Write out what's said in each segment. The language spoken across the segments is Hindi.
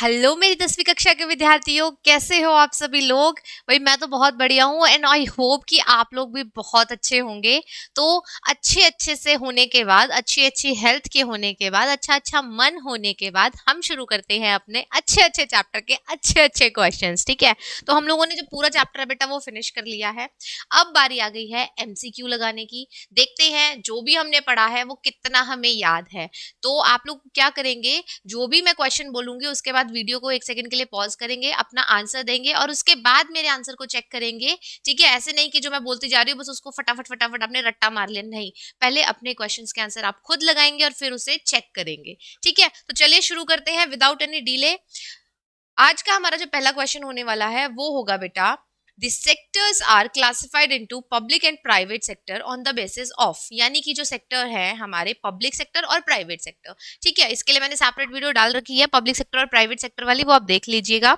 हेलो मेरी 10वीं कक्षा के विद्यार्थियों, कैसे हो आप सभी लोग। भाई मैं तो बहुत बढ़िया हूँ एंड आई होप कि आप लोग भी बहुत अच्छे होंगे। तो अच्छे अच्छे से होने के बाद, अच्छी अच्छी हेल्थ के होने के बाद, अच्छा अच्छा मन होने के बाद हम शुरू करते हैं अपने अच्छे अच्छे चैप्टर के अच्छे अच्छे क्वेश्चंस। ठीक है, तो हम लोगों ने जो पूरा चैप्टर है बेटा वो फिनिश कर लिया है। अब बारी आ गई है एमसीक्यू लगाने की। देखते हैं जो भी हमने पढ़ा है वो कितना हमें याद है। तो आप लोग क्या करेंगे, जो भी मैं क्वेश्चन बोलूंगी उसके बाद वीडियो को 1 सेकंड के लिए पॉज करेंगे, अपना आंसर देंगे और उसके बाद मेरे आंसर को चेक करेंगे। ठीक है, ऐसे नहीं कि जो मैं बोलती जा रही हूँ बस उसको फटाफट फटाफट आपने रट्टा मार लिया, नहीं। पहले अपने क्वेश्चंस के आंसर आप खुद लगाएंगे और फिर उसे चेक करेंगे। ठीक है, तो चलिए शुरू करते हैं विदाउट एनी डिले। आज का हमारा जो पहला क्वेश्चन होने वाला है वो होगा बेटा, The sectors are classified into public and private sector on the basis of, यानी कि जो सेक्टर है हमारे पब्लिक सेक्टर और प्राइवेट सेक्टर। ठीक है, इसके लिए मैंने सेपरेट वीडियो डाल रखी है पब्लिक सेक्टर और प्राइवेट सेक्टर वाली, वो आप देख लीजिएगा।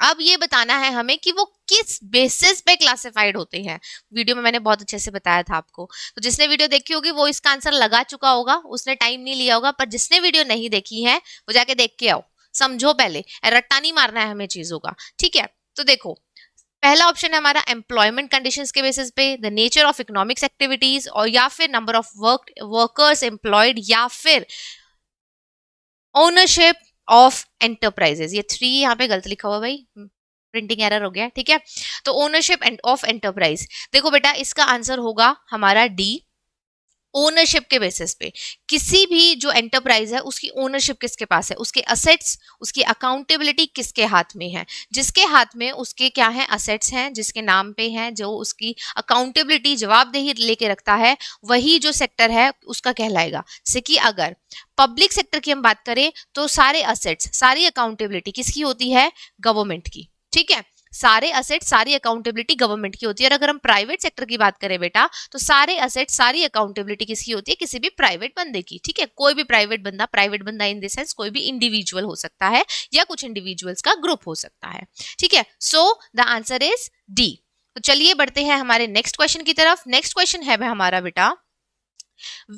अब ये बताना है हमें कि वो किस बेसिस पे क्लासिफाइड होते हैं। वीडियो में मैंने बहुत अच्छे से बताया था आपको, तो जिसने वीडियो देखी होगी वो इसका आंसर लगा चुका होगा, उसने टाइम नहीं लिया होगा। पर जिसने वीडियो नहीं देखी है वो जाके देख के आओ, समझो पहले, रट्टा नहीं मारना है हमें चीजों का। ठीक है, तो देखो, पहला ऑप्शन है हमारा एम्प्लॉयमेंट कंडीशंस के बेसिस पे, the nature of economics activities, और या फिर नंबर ऑफ वर्कर्स एम्प्लॉयड, या फिर ओनरशिप ऑफ एंटरप्राइजेस। ये 3 यहाँ पे गलत लिखा हुआ भाई, प्रिंटिंग एरर हो गया। ठीक है, तो ओनरशिप ऑफ एंटरप्राइज। देखो बेटा, इसका आंसर होगा हमारा डी, ओनरशिप के बेसिस पे। किसी भी जो एंटरप्राइज है उसकी ओनरशिप किसके पास है, उसके असेट्स, उसकी अकाउंटेबिलिटी किसके हाथ में है। जिसके हाथ में उसके क्या है, असेट्स हैं, जिसके नाम पे हैं, जो उसकी अकाउंटेबिलिटी जवाबदेही लेके रखता है, वही जो सेक्टर है उसका कहलाएगा। जैसे कि अगर पब्लिक सेक्टर की हम बात करें तो सारे असेट्स, सारी अकाउंटेबिलिटी किसकी होती है, गवर्नमेंट की। ठीक है, सारे असेट, सारी अकाउंटेबिलिटी गवर्नमेंट की होती है। और अगर हम प्राइवेट सेक्टर की बात करें बेटा, तो सारे असेट, सारी अकाउंटेबिलिटी किसकी होती है, किसी भी प्राइवेट बंदे की। ठीक है, कोई भी प्राइवेट बंदा इन द सेंस कोई भी इंडिविजुअल हो सकता है या कुछ इंडिविजुअल्स का ग्रुप हो सकता है। ठीक है, so the answer is D. तो चलिए बढ़ते हैं हमारे नेक्स्ट क्वेश्चन की तरफ। नेक्स्ट क्वेश्चन है हमारा बेटा,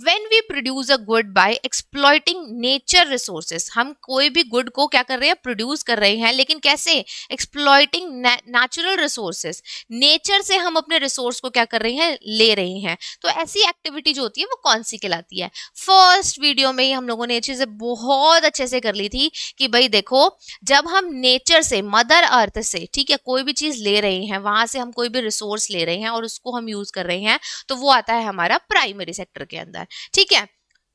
when we produce a good by exploiting nature resources, हम कोई भी गुड को क्या कर रहे हैं, प्रोड्यूस कर रहे हैं, लेकिन कैसे, एक्सप्लॉइटिंग नेचुरल रिसोर्सेज, नेचर से हम अपने रिसोर्स को क्या कर रहे हैं, ले रहे हैं। तो ऐसी एक्टिविटी जो होती है वो कौन सी कहलाती है। फर्स्ट वीडियो में ही हम लोगों ने ये चीजें बहुत अच्छे से कर ली थी कि भाई देखो, जब हम नेचर से, मदर अर्थ से, ठीक है, कोई भी चीज ले रहे हैं, वहां से हम कोई भी रिसोर्स ले रहे हैं और उसको हम यूज कर रहे हैं, तो वो आता है हमारा प्राइमरी सेक्टर के अंदर। ठीक है,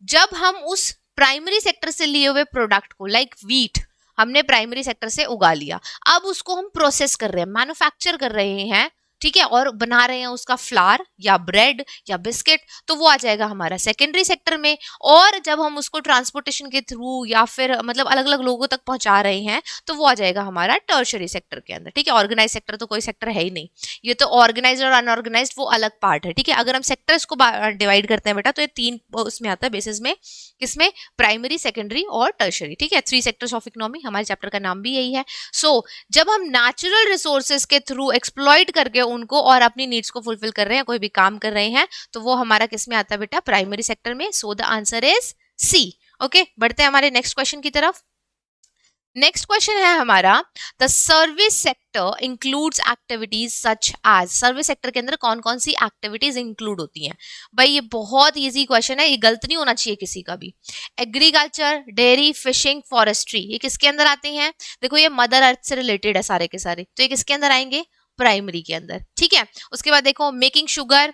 जब हम उस प्राइमरी सेक्टर से लिए हुए प्रोडक्ट को, लाइक वीट, हमने प्राइमरी सेक्टर से उगा लिया, अब उसको हम प्रोसेस कर रहे हैं, मैन्युफैक्चर कर रहे हैं, ठीक है, और बना रहे हैं उसका फ्लावर या ब्रेड या बिस्किट, तो वो आ जाएगा हमारा सेकेंडरी सेक्टर में। और जब हम उसको ट्रांसपोर्टेशन के थ्रू या फिर मतलब अलग अलग लोगों तक पहुंचा रहे हैं, तो वो आ जाएगा हमारा टर्शरी सेक्टर के अंदर। ठीक है, ऑर्गेनाइज सेक्टर तो कोई सेक्टर है ही नहीं, ये तो ऑर्गेनाइज और अनऑर्गेनाइज वो अलग पार्ट है। ठीक है, अगर हम सेक्टर्स को डिवाइड करते हैं बेटा, तो ये 3 उसमें आता है बेसिस में, किसमें, प्राइमरी, सेकेंडरी और टर्शरी। ठीक है, 3 सेक्टर्स ऑफ इकोनॉमी, हमारे चैप्टर का नाम भी यही है। सो जब हम नेचुरल रिसोर्सेज के थ्रू एक्सप्लॉइट करके उनको और अपनी नीड्स को फुलफिल कर रहे हैं, कोई भी काम कर रहे हैं, तो वो हमारा किस में आता है बेटा, प्राइमरी सेक्टर में। So the answer is C. Okay, बढ़ते हैं हमारे नेक्स्ट क्वेश्चन की तरफ। नेक्स्ट क्वेश्चन है हमारा, the service sector includes activities such as, service sector के अंदर कौन कौन सी एक्टिविटीज इंक्लूड होती हैं। भाई ये बहुत इजी क्वेश्चन है, ये गलत नहीं होना चाहिए किसी का भी। एग्रीकल्चर, डेयरी, फिशिंग, फॉरेस्ट्री, ये किसके अंदर आते हैं। देखो ये मदर अर्थ से रिलेटेड है सारे के सारे, तो ये किसके अंदर आएंगे, प्राइमरी के अंदर। ठीक है, उसके बाद देखो मेकिंग शुगर,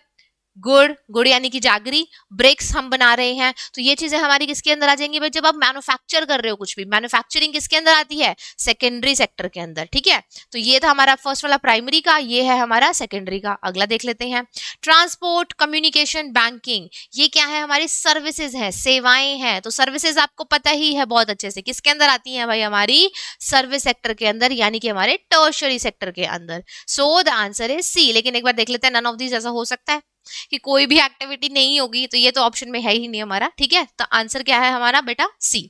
गुड़, गुड़ यानी कि जागरी, ब्रेक्स हम बना रहे हैं, तो ये चीजें हमारी किसके अंदर आ जाएंगी भाई, जब आप मैन्युफैक्चर कर रहे हो कुछ भी, मैन्युफैक्चरिंग किसके अंदर आती है, सेकेंडरी सेक्टर के अंदर। ठीक है, तो ये था हमारा फर्स्ट वाला प्राइमरी का, ये है हमारा सेकेंडरी का। अगला देख लेते हैं, ट्रांसपोर्ट, कम्युनिकेशन, बैंकिंग, ये क्या है, हमारी सर्विसेज है, सेवाएं हैं। तो सर्विसेज आपको पता ही है बहुत अच्छे से किसके अंदर आती है भाई, हमारी सर्विस सेक्टर के अंदर, यानी कि हमारे टर्शरी सेक्टर के अंदर। So the answer is C. लेकिन एक बार देख लेते हैं, नन ऑफ दीज ऐसा हो सकता है कि कोई भी एक्टिविटी नहीं होगी, तो ये तो ऑप्शन में है ही नहीं हमारा। ठीक है, तो आंसर क्या है हमारा बेटा, सी।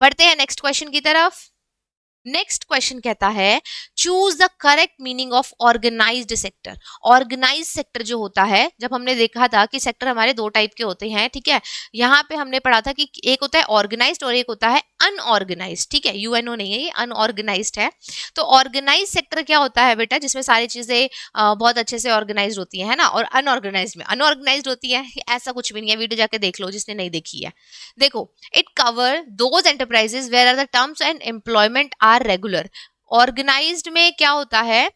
बढ़ते हैं नेक्स्ट क्वेश्चन की तरफ। नेक्स्ट क्वेश्चन कहता है choose the correct meaning of organised sector. Organise sector जो होता है, जब हमने देखा था कि सेक्टर हमारे दो टाइप के होते हैं, ठीक है, यहाँ पे हमने पढ़ा था कि एक होता है ऑर्गेनाइज्ड और एक होता है अनऑर्गेनाइज्ड, ठीक है, यूएनओ नहीं है, ये अनऑर्गेनाइज्ड है। तो ऑर्गेनाइज सेक्टर क्या होता है बेटा, जिसमें सारी चीजें बहुत अच्छे से ऑर्गेनाइज होती है ना, और अनऑर्गेनाइज में अनऑर्गेनाइज होती है, ऐसा कुछ भी नहीं है, वीडियो जाके देख लो जिसने नहीं देखी है। देखो, it cover those enterprises where are the terms and employment are regular. Organised में क्या होता है,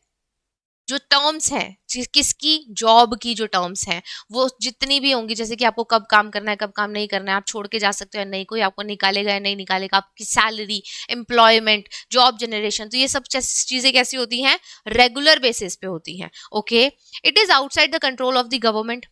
जो टर्म्स हैं, किसकी, जॉब की जो टर्म्स हैं वो जितनी भी होंगी, जैसे कि आपको कब काम करना है, कब काम नहीं करना है, आप छोड़ के जा सकते हो या नहीं, कोई आपको निकालेगा या नहीं निकालेगा, आपकी सैलरी, एम्प्लॉयमेंट, जॉब जनरेशन, तो ये सब चीजें कैसी होती हैं, रेगुलर बेसिस पे होती हैं। Okay, it is outside the control of the government,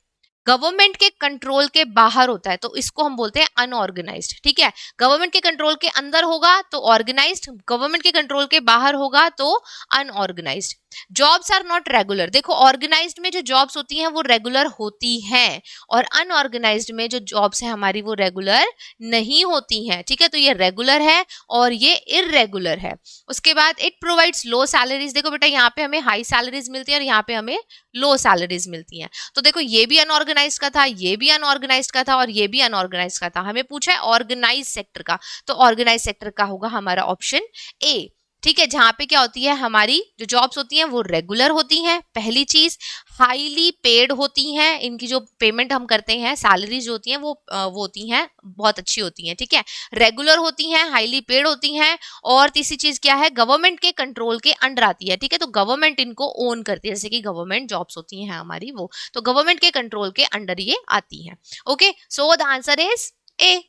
government के कंट्रोल के बाहर होता है, तो इसको हम बोलते हैं अनऑर्गेनाइज्ड, ठीक है। गवर्नमेंट के कंट्रोल के अंदर होगा तो ऑर्गेनाइज्ड, गवर्नमेंट के कंट्रोल के बाहर होगा तो unorganised. Jobs are not regular, देखो ऑर्गेनाइज्ड में जो जॉब्स होती हैं वो रेगुलर होती हैं, और अनऑर्गेनाइज्ड में जो जॉब्स है हमारी वो रेगुलर नहीं होती हैं, ठीक है। तो ये रेगुलर है और ये इररेगुलर है। उसके बाद इट प्रोवाइड्स लो सैलरीज, देखो बेटा यहाँ पे हमें हाई सैलरीज मिलती है और यहाँ पे हमें लो सैलरीज मिलती हैं। तो देखो ये भी अनऑर्गेनाइज का था, ये भी अनऑर्गेनाइज का था और ये भी अनऑर्गेनाइज का था, हमें पूछा है ऑर्गेनाइज सेक्टर का, तो ऑर्गेनाइज सेक्टर का होगा हमारा ऑप्शन ए, ठीक है। जहां पे क्या होती है, हमारी जो जॉब्स होती हैं वो रेगुलर होती हैं, पहली चीज, हाईली पेड होती हैं, इनकी जो पेमेंट हम करते हैं, सैलरीज जो होती हैं वो होती हैं बहुत अच्छी होती हैं, ठीक है, रेगुलर होती हैं, हाईली पेड होती हैं, और तीसरी चीज क्या है, गवर्नमेंट के कंट्रोल के अंडर आती है, ठीक है। तो गवर्नमेंट इनको ओन करती है, जैसे कि गवर्नमेंट जॉब्स होती हैं हमारी वो, तो गवर्नमेंट के कंट्रोल के अंडर ये आती हैं। Okay, so the answer is A.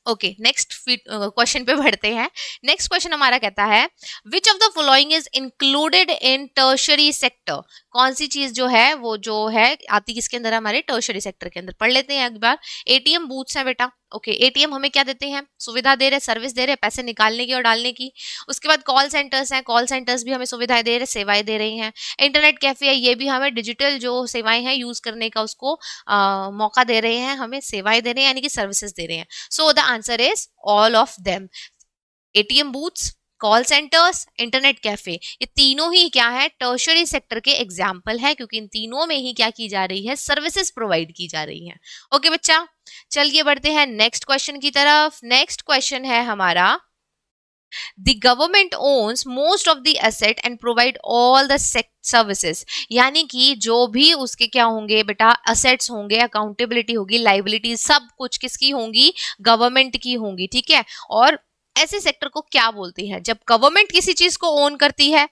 Okay, next question पे बढ़ते हैं। नेक्स्ट क्वेश्चन हमारा कहता है which of the following is included in tertiary sector. कौन सी चीज जो है वो जो है आती किसके अंदर, हमारे टर्शरी सेक्टर के अंदर। पढ़ लेते हैं एक बार। एटीएम बूथ्स हैं बेटा, ओके, एटीएम हमें क्या देते हैं, सुविधा दे रहे, सर्विस दे रहे, पैसे निकालने की और डालने की। उसके बाद कॉल सेंटर्स हैं, कॉल सेंटर्स भी हमें सुविधाएं दे रहे, सेवाएं दे रही हैं। इंटरनेट कैफे है, ये भी हमें डिजिटल जो सेवाएं हैं यूज करने का उसको मौका दे रहे हैं, हमें सेवाएं दे रहे हैं, यानी कि सर्विसेज दे रहे हैं। सो the answer is all of them. ATM booths, call centres, internet cafe, ये तीनों ही क्या है, टर्शरी सेक्टर के एग्जाम्पल है, क्योंकि इन तीनों में ही क्या की जा रही है, सर्विसेज प्रोवाइड की जा रही है। ओके बच्चा, चलिए बढ़ते हैं नेक्स्ट क्वेश्चन की तरफ। नेक्स्ट क्वेश्चन है हमारा, the government owns most of the asset and provide all the services, यानी कि जो भी उसके क्या होंगे बेटा, असेट्स होंगे, अकाउंटेबिलिटी होगी, लाइबिलिटी, सब कुछ किसकी होंगी, गवर्नमेंट की होंगी, ठीक है। और ऐसे सेक्टर को क्या बोलते हैं, जब गवर्नमेंट किसी चीज को ओन करती है,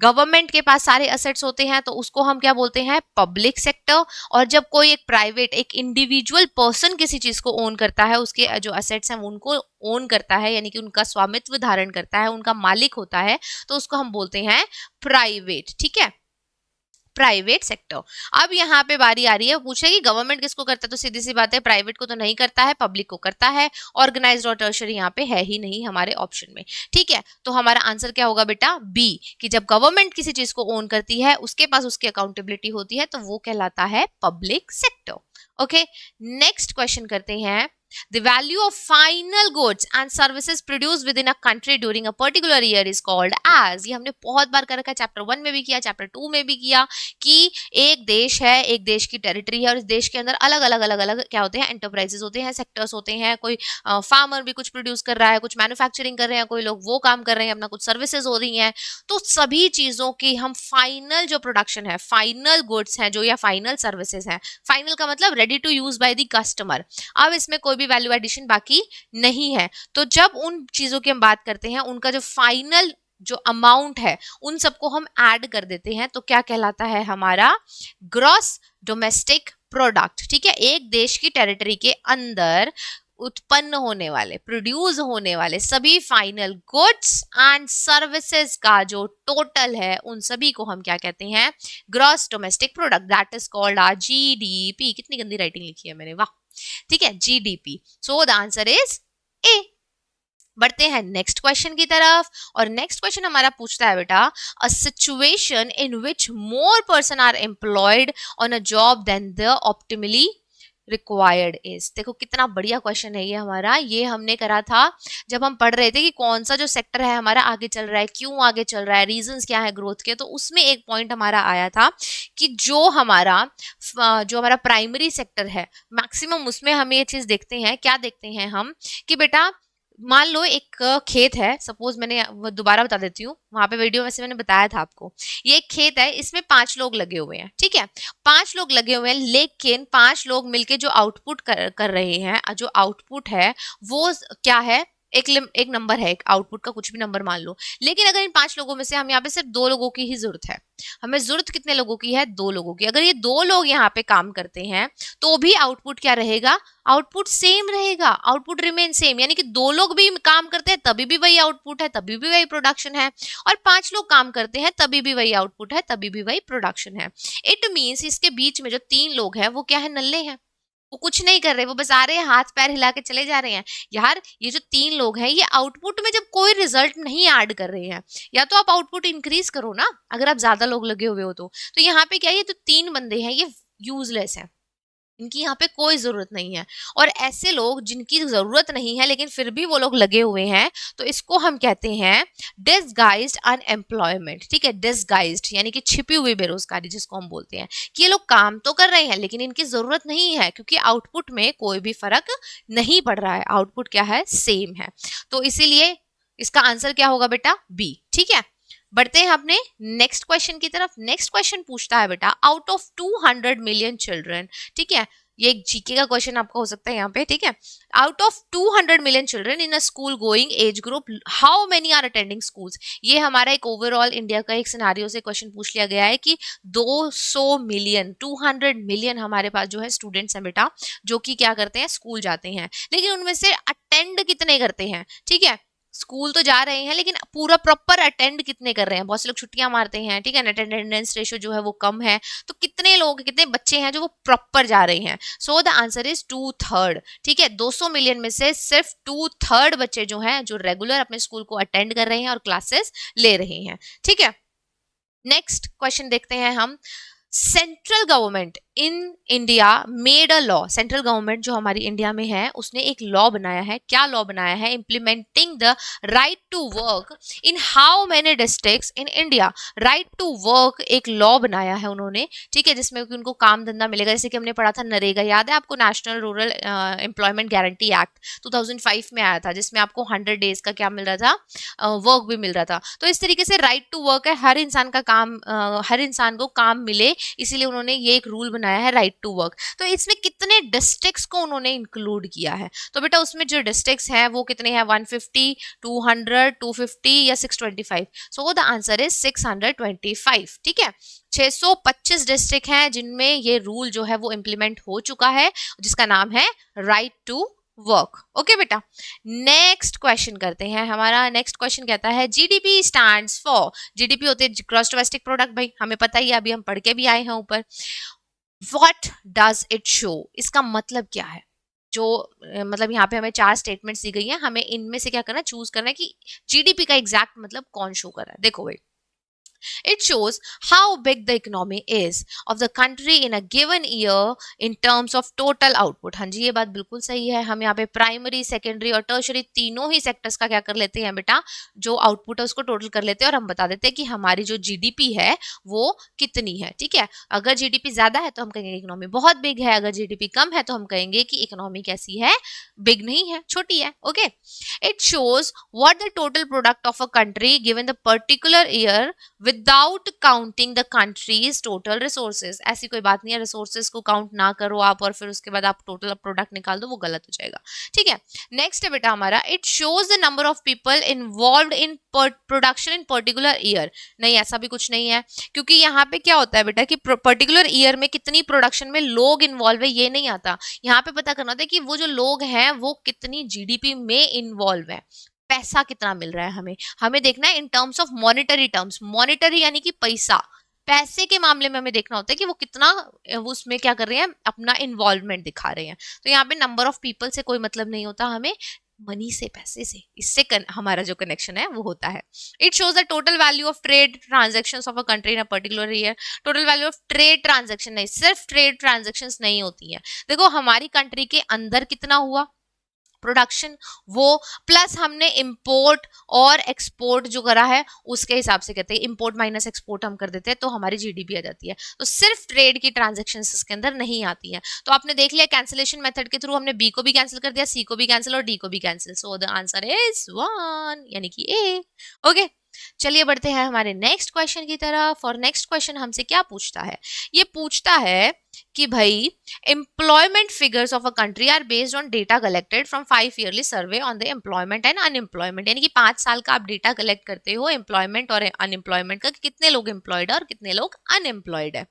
गवर्नमेंट के पास सारे असेट्स होते हैं, तो उसको हम क्या बोलते हैं, पब्लिक सेक्टर। और जब कोई एक प्राइवेट, एक इंडिविजुअल पर्सन किसी चीज को ओन करता है, उसके जो असेट्स हैं उनको ओन करता है, यानी कि उनका स्वामित्व धारण करता है, उनका मालिक होता है, तो उसको हम बोलते हैं प्राइवेट, ठीक है, प्राइवेट सेक्टर। अब यहाँ पे बारी आ रही है, पूछे कि गवर्नमेंट किसको करता है, तो सीधी सी बात है, प्राइवेट को तो नहीं करता है, पब्लिक को करता है। ऑर्गेनाइज्ड और टर्शरी यहाँ पे है ही नहीं हमारे ऑप्शन में, ठीक है। तो हमारा आंसर क्या होगा बेटा, बी, कि जब गवर्नमेंट किसी चीज को ओन करती है, उसके पास उसकी अकाउंटेबिलिटी होती है, तो वो कहलाता है public sector. Okay, next question करते हैं। The value of final goods and services produced within a country during a particular year is called as, ये हमने बहुत बार कर रखा है, चैप्टर 1 में भी किया, चैप्टर 2 में भी किया, कि एक देश है, एक देश की टेरिटरी है, और इस देश के अंदर अलग अलग अलग अलग क्या होते हैं, एंटरप्राइजेस होते हैं, सेक्टर्स होते हैं, कोई फार्मर भी कुछ प्रोड्यूस कर रहा है, कुछ मैन्युफैक्चरिंग कर रहे हैं, कोई लोग वो काम कर रहे हैं, अपना कुछ सर्विसेज हो रही हैं, तो सभी चीजों की हम फाइनल जो प्रोडक्शन है, फाइनल गुड्स हैं जो, या फाइनल सर्विसेज हैं, फाइनल का मतलब ready to use by the customer, अब इसमें कोई भी वैल्यू एडिशन बाकी नहीं है। तो जब उन चीजों की हम बात करते हैं, उनका जो फाइनल जो अमाउंट है, उन सबको हम ऐड कर देते हैं, तो क्या कहलाता है हमारा, ग्रॉस डोमेस्टिक प्रोडक्ट, ठीक है। एक देश की टेरिटरी के अंदर उत्पन्न होने वाले, प्रोड्यूस होने वाले सभी फाइनल गुड्स एंड सर्विसेज का जो टोटल है, उन सभी को हम क्या कहते हैं, gross domestic product, that is called our GDP. कितनी गंदी राइटिंग लिखी है मैंने, वाह, ठीक है, GDP. So the answer is A. बढ़ते हैं नेक्स्ट क्वेश्चन की तरफ, और नेक्स्ट क्वेश्चन हमारा पूछता है बेटा, a situation in which more person are employed on a job than the optimally required is. देखो कितना बढ़िया क्वेश्चन है ये हमारा, ये हमने करा था जब हम पढ़ रहे थे कि कौन सा जो सेक्टर है हमारा आगे चल रहा है, क्यों आगे चल रहा है, रीजंस क्या है ग्रोथ के। तो उसमें एक पॉइंट हमारा आया था कि जो हमारा प्राइमरी सेक्टर है मैक्सिमम उसमें हम ये चीज देखते हैं, क्या देखते हैं हम कि बेटा मान लो एक खेत है, सपोज मैंने वो दोबारा बता देती हूँ, वहां पे वीडियो में से मैंने बताया था आपको। ये एक खेत है, इसमें 5 लोग लगे हुए हैं, ठीक है, 5 लोग लगे हुए हैं, लेकिन 5 लोग मिलके जो आउटपुट कर रहे हैं, जो आउटपुट है वो क्या है, एक नंबर है, एक आउटपुट का कुछ भी नंबर मान लो। लेकिन अगर इन 5 लोगों में से हम यहाँ पे सिर्फ 2 लोगों की ही जरूरत है, हमें जरूरत कितने लोगों की है, 2 लोगों की। अगर ये 2 लोग यहाँ पे काम करते हैं तो भी आउटपुट क्या रहेगा, आउटपुट सेम रहेगा, आउटपुट रिमेन सेम। यानी कि 2 लोग भी काम करते हैं तभी भी वही आउटपुट है, तभी भी वही प्रोडक्शन है, और 5 लोग काम करते हैं तभी भी वही आउटपुट है, तभी भी वही प्रोडक्शन है। इट मीन्स इसके बीच में जो 3 लोग हैं वो क्या है, नल्ले हैं, वो कुछ नहीं कर रहे, वो बस आ रहे हैं, हाथ पैर हिला के चले जा रहे हैं। यार ये जो 3 लोग हैं ये आउटपुट में जब कोई रिजल्ट नहीं ऐड कर रहे हैं, या तो आप आउटपुट इंक्रीज करो ना, अगर आप ज्यादा लोग लगे हुए हो तो यहाँ पे क्या है, ये तो 3 बंदे हैं ये यूजलेस हैं, इनकी यहाँ पे कोई जरूरत नहीं है। और ऐसे लोग जिनकी जरूरत नहीं है लेकिन फिर भी वो लोग लगे हुए हैं, तो इसको हम कहते हैं डिसगाइज्ड अनएम्प्लॉयमेंट। ठीक है, डिसगाइज्ड यानी कि छिपी हुई बेरोजगारी जिसको हम बोलते हैं, कि ये लोग काम तो कर रहे हैं लेकिन इनकी जरूरत नहीं है, क्योंकि आउटपुट में कोई भी फर्क नहीं पड़ रहा है, आउटपुट क्या है, सेम है। तो इसीलिए इसका आंसर क्या होगा बेटा, बी। ठीक है, बढ़ते हैं अपने नेक्स्ट क्वेश्चन की तरफ। नेक्स्ट क्वेश्चन पूछता है बेटा, आउट ऑफ 200 मिलियन चिल्ड्रन, ठीक है, ये एक जीके का क्वेश्चन आपका हो सकता है यहाँ पे, ठीक है, out of 200 million children in a school going age group how many are attending schools. ये हमारा एक ओवरऑल इंडिया का एक सिनारियो से क्वेश्चन पूछ लिया गया है कि 200 मिलियन 200 मिलियन हमारे पास जो है स्टूडेंट्स हैं बेटा, जो कि क्या करते हैं, स्कूल जाते हैं, लेकिन उनमें से अटेंड कितने करते हैं। ठीक है, स्कूल तो जा रहे हैं लेकिन पूरा प्रॉपर अटेंड कितने कर रहे हैं, बहुत से लोग छुट्टियां मारते हैं, ठीक है ना, अटेंडेंस रेशियो जो है वो कम है, तो कितने लोग, कितने बच्चे हैं जो वो प्रॉपर जा रहे हैं। सो द आंसर इज 2/3। ठीक है, 200 मिलियन में से सिर्फ 2/3 बच्चे जो हैं जो रेगुलर अपने स्कूल को अटेंड कर रहे हैं और क्लासेस ले रहे हैं। ठीक है, नेक्स्ट क्वेश्चन देखते हैं हम। Central government in India made a law, central government जो हमारी इंडिया में है उसने एक लॉ बनाया है। क्या लॉ बनाया है, implementing the right to work in how many districts in India. Right to work एक लॉ बनाया है उन्होंने, ठीक है, जिसमें कि उनको काम धंधा मिलेगा, जैसे कि हमने पढ़ा था नरेगा, याद है आपको, national rural employment guarantee act 2005 में आया था, जिसमें आपको 100 डेज का क्या मिल रहा था, वर्क भी मिल रहा था। तो इस तरीके से राइट टू वर्क है, हर इंसान का काम, हर इंसान को काम मिले, इसीलिए उन्होंने ये एक रूल बनाया है, राइट टू वर्क। तो इसमें कितने डिस्ट्रिक्ट्स को उन्होंने इंक्लूड किया है, तो बेटा उसमें जो डिस्ट्रिक्ट्स हैं वो कितने हैं, 150, 200, 250 या 625। सो द आंसर इज 625। ठीक है, 625 डिस्ट्रिक्ट हैं जिनमें ये रूल जो है वो इम्प्लीमेंट हो चुका है, जिसका नाम है राइट टू वर्क। ओके बेटा, नेक्स्ट क्वेश्चन करते हैं। हमारा नेक्स्ट क्वेश्चन कहता है जीडीपी स्टैंड्स फॉर, जीडीपी होते हैं ग्रॉस डोमेस्टिक प्रोडक्ट, भाई हमें पता ही है, अभी हम पढ़ के भी आए हैं ऊपर। व्हाट डज इट शो, इसका मतलब क्या है, जो मतलब यहाँ पे हमें 4 स्टेटमेंट्स दी गई हैं, हमें इनमें से क्या करना है, चूज करना है कि जीडीपी का एग्जैक्ट मतलब कौन शो कर रहा है। देखो भाई, it shows how big the economy is of the country in a given year in terms of total output। हाँ जी, ये बात बिल्कुल सही है। हम यहाँ पे प्राइमरी, सेकेंडरी और टर्शरी तीनों ही सेक्टर्स का क्या कर लेते हैं बेटा, जो आउटपुट है उसको टोटल कर लेते हैं, और हम बता देते हैं कि हमारी जो जीडीपी है वो कितनी है। ठीक है, अगर जीडीपी ज्यादा है तो हम कहेंगे इकोनॉमी बहुत बिग है, अगर जीडीपी कम है तो हम कहेंगे कि इकोनॉमी कैसी है, बिग नहीं है, छोटी है। Okay, it shows what the total product of a country given the particular year without counting the countries total resources. ऐसी कोई बात नहीं है, रिसोर्सेज को काउंट ना करो आप और फिर उसके बाद आप टोटल प्रोडक्ट निकाल दो, वो गलत हो जाएगा। ठीक है, नेक्स्ट है बेटा हमारा, it shows the number of people involved in production in particular year. नहीं, ऐसा भी कुछ नहीं है, क्योंकि यहाँ पे क्या होता है बेटा कि पर्टिकुलर ईयर में कितनी प्रोडक्शन में लोग इन्वॉल्व है ये नहीं आता, यहाँ पे पता करना होता है कि वो जो लोग हैं वो कितनी जीडीपी में इन्वॉल्व है, पैसा कितना मिल रहा है। हमें हमें देखना है in terms of monetary terms, monetary यानी कि पैसा, पैसे के मामले में हमें देखना होता है कि वो कितना वो उसमें क्या कर रहे हैं, अपना इन्वॉल्वमेंट दिखा रहे हैं। तो यहाँ पे नंबर ऑफ पीपल से कोई मतलब नहीं होता, हमें मनी से, पैसे से, इससे हमारा जो कनेक्शन है वो होता है. It shows the total value of trade transactions of a country in a particular year. Total value of trade transaction नहीं, सिर्फ ट्रेड ट्रांजेक्शन्स नहीं होती है. देखो हमारी कंट्री के अंदर कितना हुआ प्रोडक्शन, वो प्लस हमने इंपोर्ट और एक्सपोर्ट जो करा है उसके हिसाब से कहते हैं, इंपोर्ट माइनस एक्सपोर्ट हम कर देते हैं तो हमारी जीडीपी आ जाती है. तो सिर्फ ट्रेड की ट्रांजेक्शन इसके अंदर नहीं आती है. तो आपने देख लिया कैंसिलेशन मेथड के थ्रू हमने बी को भी कैंसिल कर दिया, सी को भी कैंसिल और डी को भी cancel. So the answer is 1 यानी कि ए. ओके चलिए बढ़ते हैं हमारे नेक्स्ट क्वेश्चन की तरफ. और नेक्स्ट क्वेश्चन हमसे क्या पूछता है, ये पूछता है कि भाई employment figures of a country are based on data collected from 5 yearly survey on the employment and unemployment. यानी कि 5 साल का आप डेटा कलेक्ट करते हो एम्प्लॉयमेंट और अनएम्प्लॉयमेंट का, कि कितने लोग एम्प्लॉयड है और कितने लोग अनएम्प्लॉयड है.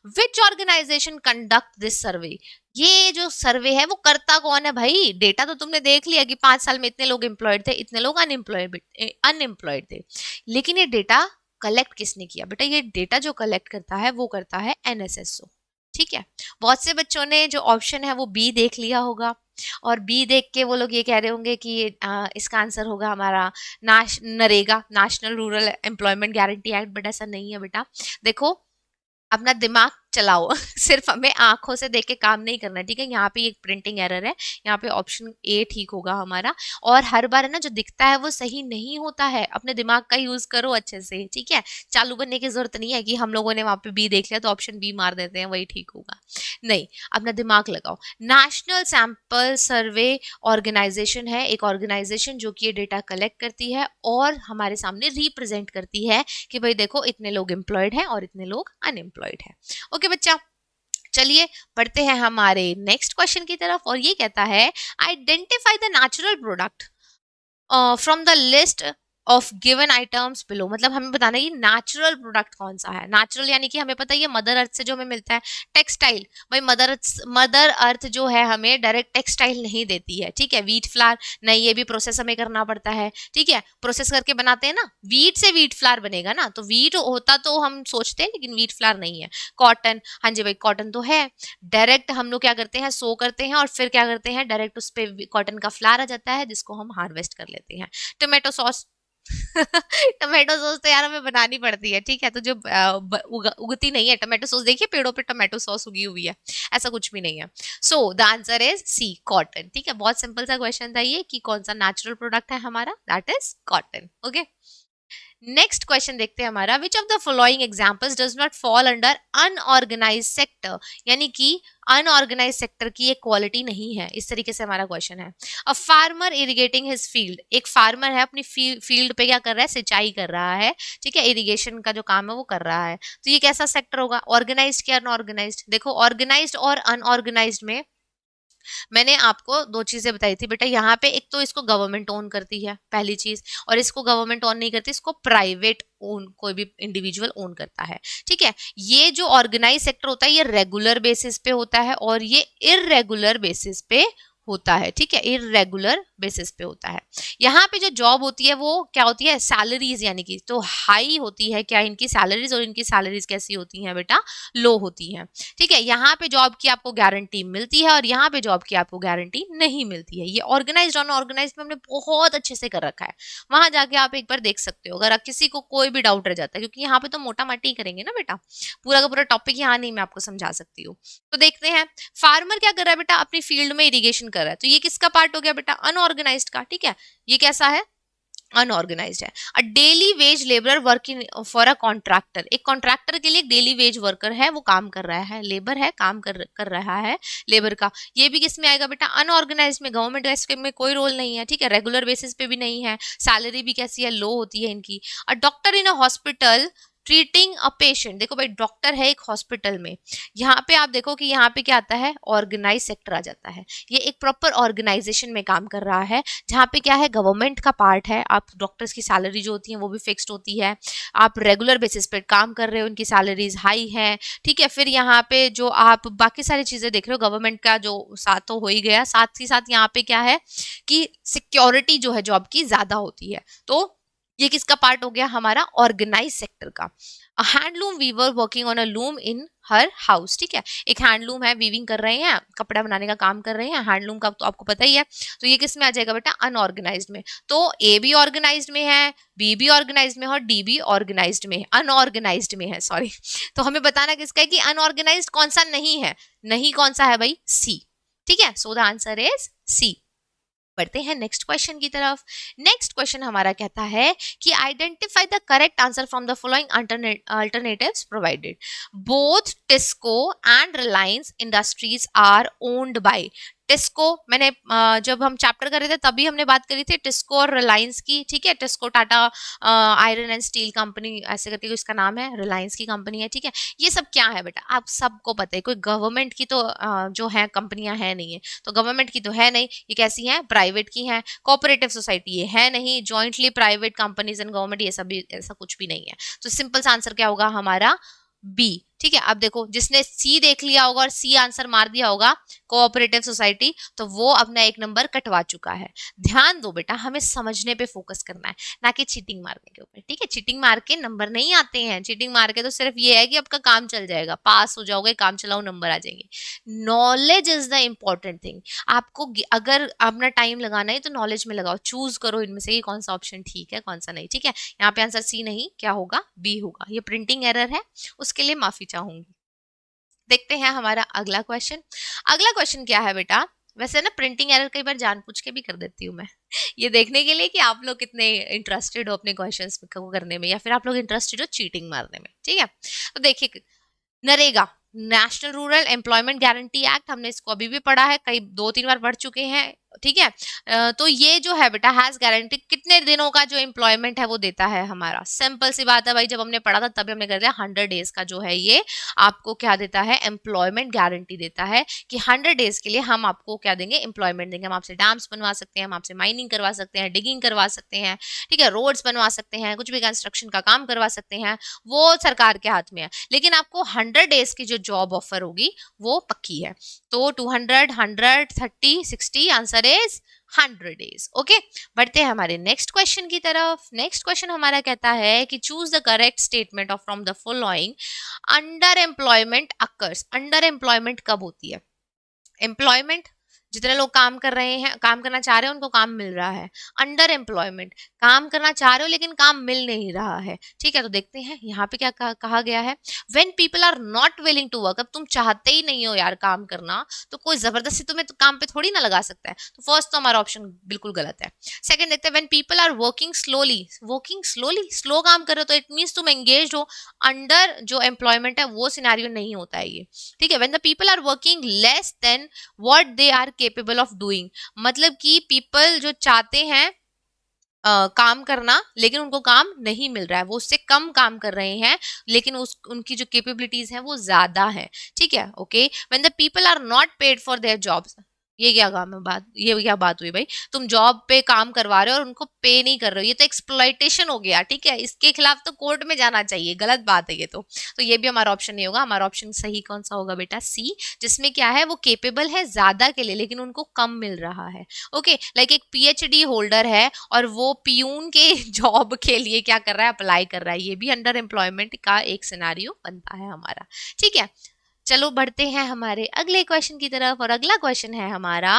विच ऑर्गेनाइजेशन कंडक्ट दिस सर्वे. ये जो सर्वे है वो करता कौन है भाई. डेटा तो तुमने देख लिया कि 5 साल में इतने लोग एम्प्लॉयड थे, इतने लोग अनएम्प्लॉयड थे, लेकिन ये डेटा कलेक्ट किसने किया. बेटा ये डेटा जो कलेक्ट करता है वो करता है एनएसएसओ. ठीक है, बहुत से बच्चों ने जो ऑप्शन है वो बी देख लिया होगा और बी देख के वो लोग ये कह रहे होंगे कि इसका आंसर होगा हमारा NREGA, national rural employment guarantee act. But ऐसा नहीं है बेटा. देखो अपना दिमाग चलाओ सिर्फ हमें आंखों से देख के काम नहीं करना. ठीक है, यहाँ पे एक प्रिंटिंग एरर है, यहाँ पे ऑप्शन ए ठीक होगा हमारा. और हर बार है ना जो दिखता है वो सही नहीं होता है, अपने दिमाग का यूज करो अच्छे से. ठीक है, चालू बनने की जरूरत नहीं है कि हम लोगों ने वहां पे बी देख लिया तो ऑप्शन बी मार देते हैं वही ठीक होगा. नहीं, अपना दिमाग लगाओ. नेशनल सैंपल सर्वे ऑर्गेनाइजेशन है, एक ऑर्गेनाइजेशन जो कि ये डेटा कलेक्ट करती है और हमारे सामने रिप्रेजेंट करती है कि भाई देखो इतने लोग एम्प्लॉयड हैं और इतने लोग अनएम्प्लॉयड हैं. ओके बच्चा, चलिए बढ़ते हैं हमारे नेक्स्ट क्वेश्चन की तरफ. और ये कहता है identify the natural product from the list of given items below. मतलब हमें बताना है ये नेचुरल प्रोडक्ट कौन सा है. नेचुरल यानी कि हमें पता है ये मदर अर्थ से जो हमें मिलता है. टेक्सटाइल, भाई मदर अर्थ जो है हमें डायरेक्ट टेक्सटाइल नहीं देती है. ठीक है, वीट फ्लावर नहीं, ये भी प्रोसेस हमें करना पड़ता है. ठीक है, प्रोसेस करके बनाते हैं ना, वीट से वीट फ्लावर बनेगा ना, तो वीट होता तो हम सोचते हैं लेकिन वीट फ्लावर नहीं है. कॉटन, हाँ जी भाई कॉटन तो है, डायरेक्ट हम लोग क्या करते हैं सो करते हैं और फिर क्या करते हैं डायरेक्ट उस पर कॉटन का फ्लावर आ जाता है जिसको हम हार्वेस्ट कर लेते हैं. टोमेटो सॉस टमाटो सॉस तो यार हमें बनानी पड़ती है. ठीक है, तो जो उगती नहीं है टमाटो सॉस, देखिए पेड़ों पे टमाटो सॉस उगी हुई है, ऐसा कुछ भी नहीं है. So the answer is C cotton. ठीक है, बहुत सिंपल सा क्वेश्चन था ये कि कौन सा नेचुरल प्रोडक्ट है हमारा, that is cotton. Okay next question देखते हैं हमारा. Which of the following examples does not fall under unorganised sector. यानी कि अनऑर्गेनाइज सेक्टर की एक क्वालिटी नहीं है, इस तरीके से हमारा क्वेश्चन है. A farmer irrigating his field. एक फार्मर है अपनी फील्ड पे क्या कर रहा है, सिंचाई कर रहा है. ठीक है, इरिगेशन का जो काम है वो कर रहा है. तो ये कैसा सेक्टर होगा, ऑर्गेनाइज्ड क्या अनऑर्गेनाइज्ड. देखो ऑर्गेनाइज्ड और अनऑर्गेनाइज्ड में मैंने आपको दो चीजें बताई थी बेटा. यहाँ पे एक तो इसको गवर्नमेंट ओन करती है पहली चीज, और इसको गवर्नमेंट ओन नहीं करती, इसको प्राइवेट ओन कोई भी इंडिविजुअल ओन करता है. ठीक है, ये जो ऑर्गेनाइज सेक्टर होता है ये रेगुलर बेसिस पे होता है और ये इररेगुलर बेसिस पे होता है. ठीक है, इररेगुलर बेसिस पे होता है. यहाँ पे जो जॉब होती है वो क्या होती है, सैलरीज, यानी कि तो हाई होती है क्या इनकी सैलरीज, और इनकी सैलरीज कैसी होती हैं बेटा, लो होती हैं. ठीक है, यहाँ पे जॉब की आपको गारंटी मिलती है और यहाँ पे जॉब की आपको गारंटी नहीं मिलती है. ये ऑर्गेनाइज्ड और अनऑर्गेनाइज्ड में हमने बहुत अच्छे से कर रखा है, वहां जाके आप एक बार देख सकते हो अगर किसी को कोई भी डाउट रह जाता है, क्योंकि यहाँ पे तो मोटा माटी ही करेंगे ना बेटा, पूरा का पूरा टॉपिक यहाँ नहीं मैं आपको समझा सकती हूँ. तो देखते हैं फार्मर क्या कर रहा है बेटा, अपनी फील्ड में इरिगेशन कर रहा है, तो ये किसका पार्ट हो गया बेटा, अनऑर्गेनाइज्ड का. ठीक है, ये कैसा है, अनऑर्गेनाइज्ड है. अ daily veg labour working for a contractor. एक कॉन्ट्रैक्टर के लिए एक डेली वेज वर्कर है, वो काम कर रहा है, लेबर है, काम कर रहा है लेबर का. ये भी किस में आएगा बेटा, अनऑर्गेनाइज्ड में. गवर्नमेंट का इसमें कोई रोल नहीं है. ठीक है, रेगुलर बेसिस पे भी नहीं है, सैलरी भी कैसी है, लो होती है इनकी. A doctor in a hospital treating a patient. देखो भाई डॉक्टर है एक हॉस्पिटल में, यहाँ पे आप देखो कि यहाँ पे क्या आता है, ऑर्गेनाइज सेक्टर आ जाता है. ये एक प्रॉपर ऑर्गेनाइजेशन में काम कर रहा है जहाँ पे क्या है, गवर्नमेंट का पार्ट है. आप डॉक्टर्स की सैलरी जो होती है वो भी फिक्स्ड होती है, आप रेगुलर बेसिस पे काम कर रहे हो, उनकी सैलरीज हाई है. ठीक है, फिर यहाँ पे जो आप बाकी सारी चीजें देख रहे हो गवर्नमेंट का जो साथ तो हो ही गया, साथ ही साथ यहाँ पे क्या है कि सिक्योरिटी जो है जॉब की ज्यादा होती है. तो ये किसका पार्ट हो गया? हमारा ऑर्गेनाइज सेक्टर का। Handloom weaver working on a loom in her house, ठीक है, एक हैंडलूम है, वीविंग कर रहे हैं, कपड़ा बनाने का काम कर रहे हैं, हैंडलूम का तो आपको पता ही है। तो ये किस में आ जाएगा बेटा? अनऑर्गेनाइज्ड में। तो ए भी ऑर्गेनाइज्ड में है, बी भी ऑर्गेनाइज्ड में है और डी भी ऑर्गेनाइज्ड में है, अनऑर्गेनाइज्ड में है, सॉरी। तो हमें बताना किसका है कि अनऑर्गेनाइज्ड कौन सा नहीं है? नहीं कौन सा है भाई? सी, ठीक है। So the answer is C. बढ़ते हैं नेक्स्ट क्वेश्चन की तरफ। नेक्स्ट क्वेश्चन हमारा कहता है कि identify the correct answer from the following alternatives provided. Both TISCO and Reliance Industries are owned by. TISCO मैंने जब हम चैप्टर कर रहे थे तभी हमने बात करी थी टिस्को और रिलायंस की, ठीक है। TISCO Tata iron and steel company ऐसे करके इसका नाम है, रिलायंस की कंपनी है, ठीक है। ये सब क्या है बेटा? आप सबको पता है, कोई गवर्नमेंट की तो जो है कंपनियां है नहीं है, तो गवर्नमेंट की तो है नहीं, ये कैसी हैं? प्राइवेट की हैं। कोऑपरेटिव सोसाइटी ये है नहीं, jointly private companies and government ये सब भी ऐसा कुछ भी नहीं है। तो सिंपल सा आंसर क्या होगा हमारा? बी, ठीक है। अब देखो जिसने सी देख लिया होगा और सी आंसर मार दिया होगा कोऑपरेटिव सोसाइटी, तो वो अपना एक नंबर कटवा चुका है। ध्यान दो बेटा, हमें समझने पे फोकस करना है, ना कि चीटिंग मारने के ऊपर, ठीक है। चीटिंग मार के नंबर नहीं आते हैं, चीटिंग मार के तो सिर्फ ये है कि आपका काम चल जाएगा, पास हो जाओगे, काम चलाओ, नंबर आ जाएंगे। Knowledge is the important thing. आपको अगर अपना टाइम लगाना है तो नॉलेज में लगाओ, चूज करो इनमें से कौन सा ऑप्शन ठीक है कौन सा नहीं, ठीक है। यहाँ पे आंसर सी नहीं, क्या होगा? बी होगा। ये प्रिंटिंग एरर है, उसके लिए माफी चाहूंगी। देखते हैं हमारा अगला क्वेश्चन। अगला क्वेश्चन क्या है बेटा? वैसे ना प्रिंटिंग एरर कई बार जानबूझ के भी कर देती हूँ मैं ये देखने के लिए कि आप लोग कितने इंटरेस्टेड हो अपने क्वेश्चंस को करने में, या फिर आप लोग इंटरेस्टेड हो चीटिंग मारने में, ठीक है। तो देखिए, NREGA national rural employment guarantee act, हमने इसको अभी भी पढ़ा है, कई 2-3 बार पढ़ चुके हैं, ठीक है। तो ये जो है बेटा हैज गारंटी कितने दिनों का जो एम्प्लॉयमेंट है वो देता है हमारा? सिंपल सी बात है भाई, जब हमने पढ़ा था तभी हमने कर दिया 100 डेज का जो है ये आपको क्या देता है? एम्प्लॉयमेंट गारंटी देता है कि 100 डेज के लिए हम आपको क्या देंगे? एम्प्लॉयमेंट देंगे। हम आपसे डैम्स बनवा सकते हैं, हम आपसे माइनिंग करवा सकते हैं, डिगिंग करवा सकते हैं, ठीक है, रोड्स बनवा सकते हैं, कुछ भी कंस्ट्रक्शन का काम करवा सकते हैं, वो सरकार के हाथ में है। लेकिन आपको 100 डेज की जो जॉब ऑफर होगी वो पक्की है। तो 200, 100, 30, 60 आंसर इज 100 डेज, ओके। बढ़ते हैं हमारे नेक्स्ट क्वेश्चन की तरफ। नेक्स्ट क्वेश्चन हमारा कहता है कि choose the correct statement of from the following. Under employment occurs. Under employment कब होती है? एम्प्लॉयमेंट जितने लोग काम कर रहे हैं, काम करना चाह रहे हैं, उनको काम मिल रहा है। अंडर एम्प्लॉयमेंट काम करना चाह रहे हो लेकिन काम मिल नहीं रहा है, ठीक है। तो देखते हैं यहाँ पे क्या कहा गया है। When people are not willing to work, अब तुम चाहते ही नहीं हो यार काम करना, तो कोई जबरदस्ती तुम्हें तो काम पे थोड़ी ना लगा सकता है। तो फर्स्ट तो हमारा ऑप्शन बिल्कुल गलत है। सेकंड देखते हैं, when people are working slowly. Working slowly, slow काम कर रहे हो तो इट मीन्स तुम एंगेज हो। अंडर जो एम्प्लॉयमेंट है वो सिनेरियो नहीं होता है ये, ठीक है। When the people are working less than what they are capable of doing, मतलब कि पीपल जो चाहते हैं काम करना लेकिन उनको काम नहीं मिल रहा है, वो उससे कम काम कर रहे हैं लेकिन उनकी जो कैपेबिलिटीज हैं वो ज्यादा है, ठीक है। Okay, when the people are not paid for their jobs. ये क्या काम है? बात ये क्या बात हुई भाई? तुम जॉब पे काम करवा रहे हो और उनको पे नहीं कर रहे हो, ये तो एक्सप्लॉइटेशन हो गया, ठीक है। इसके खिलाफ तो कोर्ट में जाना चाहिए, गलत बात है ये तो ये भी हमारा ऑप्शन नहीं होगा। हमारा ऑप्शन सही कौन सा होगा बेटा? सी, जिसमें क्या है वो केपेबल है ज्यादा के लिए लेकिन उनको कम मिल रहा है। ओके, लाइक एक पीएचडी होल्डर है और वो पियून के जॉब के लिए क्या कर रहा है? अप्लाई कर रहा है। ये भी अंडर एम्प्लॉयमेंट का एक सिनेरियो बनता है हमारा, ठीक है। चलो बढ़ते हैं हमारे अगले क्वेश्चन की तरफ, और अगला क्वेश्चन है हमारा,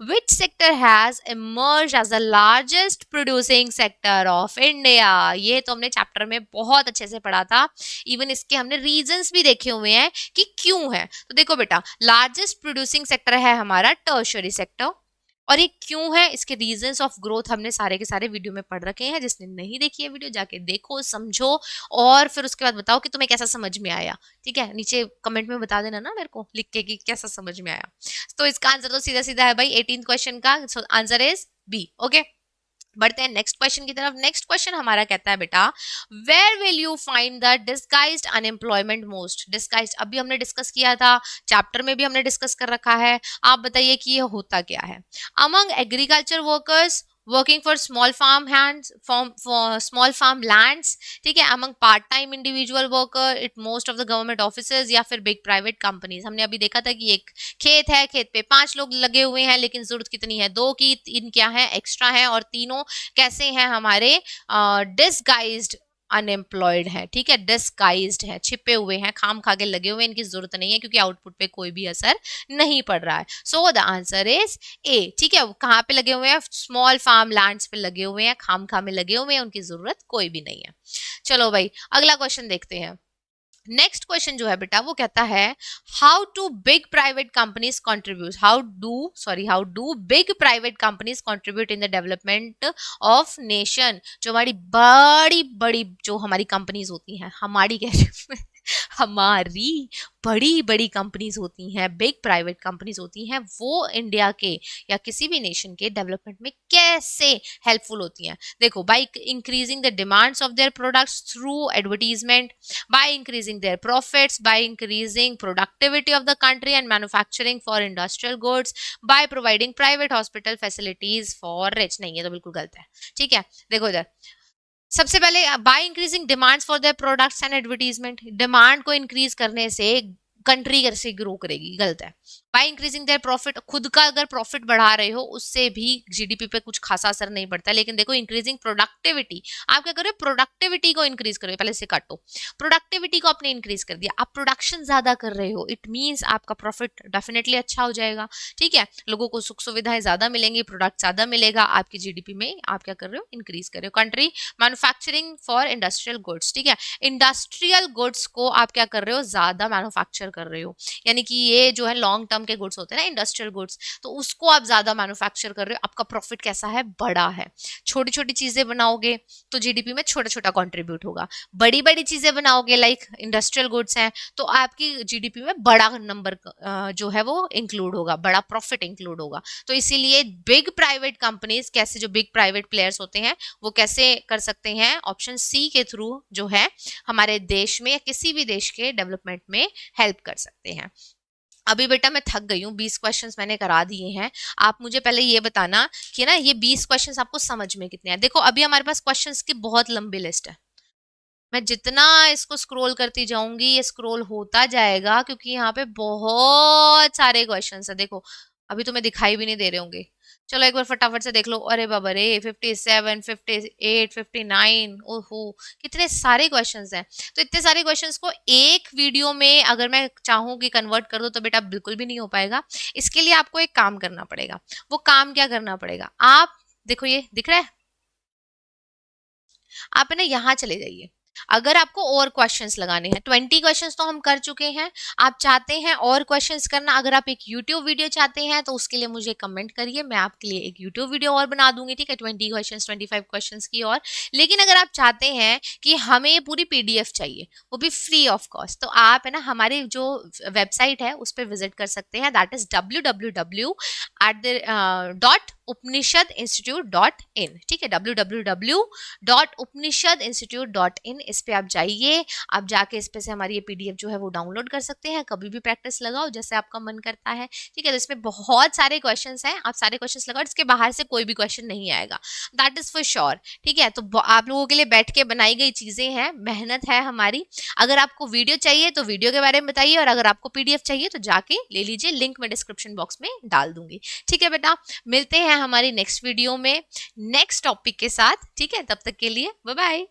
which sector has emerge as the largest producing sector of India. ये तो हमने चैप्टर में बहुत अच्छे से पढ़ा था, इवन इसके हमने रीजंस भी देखे हुए हैं कि क्यों है। तो देखो बेटा, लार्जेस्ट प्रोड्यूसिंग सेक्टर है हमारा टर्शियरी सेक्टर, और ये क्यों है, इसके रीजंस ऑफ ग्रोथ हमने सारे के सारे वीडियो में पढ़ रखे हैं। जिसने नहीं देखी है वीडियो जाके देखो, समझो, और फिर उसके बाद बताओ कि तुम्हें कैसा समझ में आया, ठीक है। नीचे कमेंट में बता देना ना मेरे को लिख के कि कैसा समझ में आया। तो इसका आंसर तो सीधा सीधा है भाई 18th क्वेश्चन का, आंसर इज बी, ओके। बढ़ते हैं नेक्स्ट क्वेश्चन की तरफ। नेक्स्ट क्वेश्चन हमारा कहता है बेटा, where will you find the disguised unemployment most. Disguised अभी हमने डिस्कस किया था, चैप्टर में भी हमने डिस्कस कर रखा है। आप बताइए कि ये होता क्या है? Among agriculture workers, working for small farm hands for small farm lands, ठीक है, among part time individual worker it most of the government officers, या फिर बिग प्राइवेट कंपनीज। हमने अभी देखा था कि एक खेत है, खेत पे 5 लोग लगे हुए हैं, लेकिन जरूरत कितनी है, 2 की, 3 क्या है, एक्स्ट्रा है, और तीनों कैसे हैं, हमारे डिसगाइज्ड अनएम्प्लॉयड है, ठीक है, डिसगाइज्ड है, छिपे हुए हैं, खाम खा के लगे हुए हैं, इनकी जरूरत नहीं है क्योंकि आउटपुट पे कोई भी असर नहीं पड़ रहा है। सो द आंसर इज ए, ठीक है, कहाँ पे लगे हुए हैं, स्मॉल फार्म लैंड्स पे लगे हुए हैं, खाम खा में लगे हुए हैं, उनकी जरूरत कोई भी नहीं है। चलो भाई अगला क्वेश्चन देखते हैं। नेक्स्ट क्वेश्चन जो है बेटा वो कहता है how to big private companies contribute, how do big private companies contribute in the development of nation. जो हमारी बड़ी बड़ी जो हमारी कंपनीज होती हैं, हमारी कह हमारी बड़ी बड़ी कंपनीज होती हैं, बिग प्राइवेट कंपनीज होती हैं, वो इंडिया के या किसी भी नेशन के डेवलपमेंट में कैसे हेल्पफुल होती हैं। देखो, by increasing the demands of their products through advertisement, by increasing their profits, by increasing productivity of the country and manufacturing for industrial goods, by providing private hospital facilities for rich। नहीं, ये तो बिल्कुल गलत है, ठीक है। देखो इधर, सबसे पहले by increasing demands for their products and advertisement, demand को इंक्रीज करने से कंट्री कैसे ग्रो करेगी, गलत है। बाय इंक्रीजिंग देयर प्रॉफिट, खुद का अगर प्रॉफिट बढ़ा रहे हो उससे भी जीडीपी पे कुछ खासा असर नहीं पड़ता, लेकिन देखो इंक्रीजिंग प्रोडक्टिविटी, आप क्या करो, प्रोडक्टिविटी को इंक्रीज करो, पहले से काटो, प्रोडक्टिविटी को आपने इंक्रीज कर दिया, आप प्रोडक्शन ज्यादा कर रहे हो, इट मीन्स आपका प्रॉफिट डेफिनेटली अच्छा हो जाएगा, ठीक है, लोगों को सुख सुविधाएं ज्यादा मिलेंगी, प्रोडक्ट ज्यादा मिलेगा, आपकी जीडीपी में आप क्या कर रहे हो, इंक्रीज कर रहे हो। Country manufacturing for industrial goods, ठीक है, इंडस्ट्रियल गुड्स को आप क्या कर रहे हो, ज्यादा मैन्युफैक्चर कर रहे हो, यानी कि ये जो है लॉन्ग टर्म के गुड्स होते हैं ना, इंडस्ट्रियल गुड्स, तो उसको आप ज्यादा मैन्युफैक्चर कर रहे हो, आपका प्रॉफिट कैसा है, बड़ा है। छोटी छोटी चीजें बनाओगे तो जीडीपी में छोटा छोटा कंट्रीब्यूट होगा, बड़ी बड़ी चीजें बनाओगे लाइक इंडस्ट्रियल गुड्स हैं तो आपकी जीडीपी में बड़ा नंबर जो है वो इंक्लूड होगा, बड़ा प्रॉफिट इंक्लूड होगा। तो इसीलिए बिग प्राइवेट कंपनीज कैसे, जो बिग प्राइवेट प्लेयर्स होते हैं वो कैसे कर सकते हैं, ऑप्शन सी के थ्रू जो है हमारे देश में या किसी भी देश के डेवलपमेंट में हेल्प कर सकते हैं। अभी बेटा मैं थक गई हूँ, 20 क्वेश्चंस मैंने करा दिए हैं, आप मुझे पहले ये बताना कि ना ये 20 क्वेश्चंस आपको समझ में कितने हैं। देखो अभी हमारे पास क्वेश्चंस की बहुत लंबी लिस्ट है, मैं जितना इसको स्क्रॉल करती जाऊंगी ये स्क्रॉल होता जाएगा क्योंकि यहाँ पे बहुत सारे क्वेश्चंस है। देखो अभी तुम्हें दिखाई भी नहीं दे रहे होंगे, चलो एक बार फटाफट से देख लो। अरे बाबा रे, 57, 58, 59, ओहो कितने सारे क्वेश्चंस हैं। तो इतने सारे क्वेश्चंस को एक वीडियो में अगर मैं चाहूँ कि कन्वर्ट कर दो तो बेटा बिल्कुल भी नहीं हो पाएगा। इसके लिए आपको एक काम करना पड़ेगा। वो काम क्या करना पड़ेगा, आप देखो ये दिख रहा है, आप है ना यहाँ चले जाइए। अगर आपको और क्वेश्चंस लगाने हैं, 20 क्वेश्चंस तो हम कर चुके हैं, आप चाहते हैं और क्वेश्चंस करना, अगर आप एक यूट्यूब वीडियो चाहते हैं तो उसके लिए मुझे कमेंट करिए, मैं आपके लिए एक यूट्यूब वीडियो और बना दूंगी, ठीक है, 20 क्वेश्चंस 25 क्वेश्चंस की और। लेकिन अगर आप चाहते हैं कि हमें ये पूरी पीडीएफ चाहिए, वो भी फ्री ऑफ कॉस्ट, तो आप है ना हमारी जो वेबसाइट है उस पर विजिट कर सकते हैं, दैट इज www.upnishadinstitute.in, ठीक है, www.upnishadinstitute.in, इस पे आप जाइए, आप जाके इस पे से हमारी ये पीडीएफ जो है वो डाउनलोड कर सकते हैं, कभी भी प्रैक्टिस लगाओ जैसे आपका मन करता है, ठीक है। तो इसमें बहुत सारे क्वेश्चंस हैं, आप सारे क्वेश्चंस लगाओ, इसके बाहर से कोई भी क्वेश्चन नहीं आएगा, दैट इज फॉर श्योर, ठीक है। तो आप लोगों के लिए बैठ के बनाई गई चीजें हैं, मेहनत है हमारी। अगर आपको वीडियो चाहिए तो वीडियो के बारे में बताइए, और अगर आपको पीडीएफ चाहिए तो जाके ले लीजिए, लिंक मैं डिस्क्रिप्शन बॉक्स में डाल दूंगी, ठीक है बेटा। मिलते हैं हमारी नेक्स्ट वीडियो में नेक्स्ट टॉपिक के साथ, ठीक है, तब तक के लिए बाय बाय।